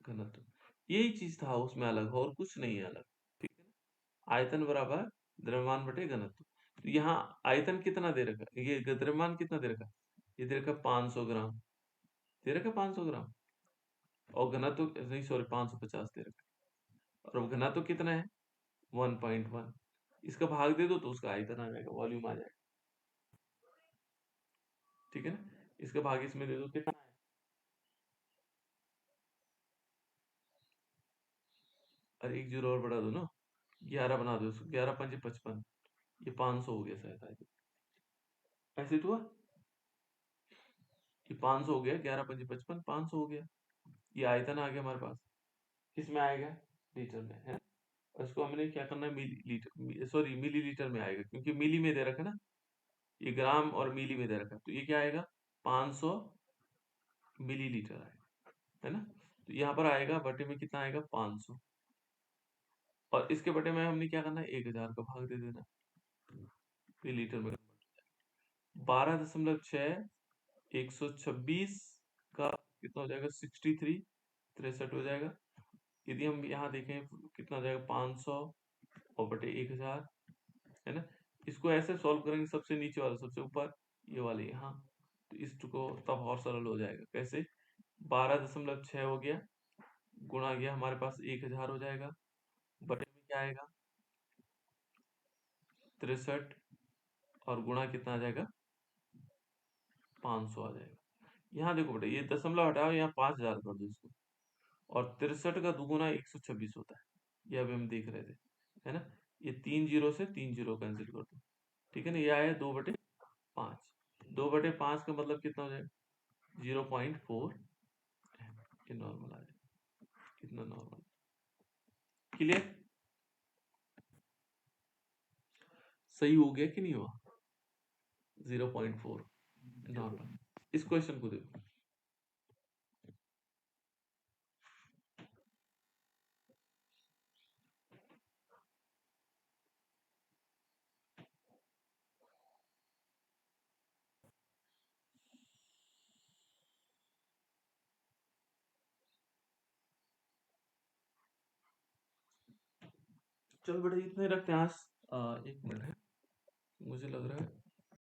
घनत्व। यही चीज था उसमें अलग, और कुछ नहीं है अलग, ठीक है ना। आयतन बराबर द्रव्यमान बटे घनत्व। तो यहाँ आयतन कितना दे रखा है, ये द्रव्यमान कितना दे रखा है, ये दे रखा 500 ग्राम, दे रखा 500 ग्राम, और घनत्व नहीं सॉरी 550 दे रखा है, और घनत्व कितना है 1.1। इसका भाग दे दो तो उसका आयतन आ जाएगा, वॉल्यूम आ जाएगा, ठीक है ना। इसका भाग इसमें दे दो कितना है, और एक जीरो और बढ़ा दो ना, 11 बना दो इसको, 11 पंजे 55, ये 500 हो गया शायद आयतन, ऐसे तो हुआ, ये 500 हो गया, 11 पंजे 55, 500 हो गया, ये आयतन आ गया हमारे पास, किसमें आएगा, लीटर में, है ना। और इसको हमने क्या करना है, मिली लीटर, सॉरी मिली लीटर में आएगा, क्योंकि मिली में दे रखा है ना, ये ग्राम और मिली में दे रखा है, तो ये क्या आएगा 500 मिलीलीटर आएगा, है ना। तो यहाँ पर आएगा बटे में कितना आएगा 500, और इसके बटे में हमने क्या करना है 1000 का भाग दे देना, लीटर में 12.6 126 का कितना हो जाएगा 63 हो जाएगा। यदि हम यहाँ देखें कितना हो जाएगा 500 और बटे 1000, है ना। इसको ऐसे सॉल्व करेंगे, सबसे नीचे वाला सबसे ऊपर, ये वाले यहाँ, तो इस को तब और सरल हो जाएगा, कैसे, 12.6 हो गया, गुणा गया हमारे पास 1000 हो जाएगा, बटे में क्या आएगा 63 और गुणा कितना आ जाएगा 500 आ जाएगा। यहाँ देखो बेटा, ये दशमलव हटाओ, यहाँ 5000 कर दो इसको, और 63 का दुगुना 126 होता है, ये अभी हम देख रहे थे, है ना। ये 3 जीरो से 3 जीरो कैंसिल कर दो, ठीक है ना। ये आया 2/5, 2/5 का मतलब कितना हो जाएगा 0.4, ये नॉर्मल आ जाएगा, कितना नॉर्मल, क्लियर, सही हो गया कि नहीं हुआ 0.4 नॉर्मल। इस क्वेश्चन को देखो, चलो बेटा इतने रखते हैं आज। एक मिनट है, मुझे लग रहा है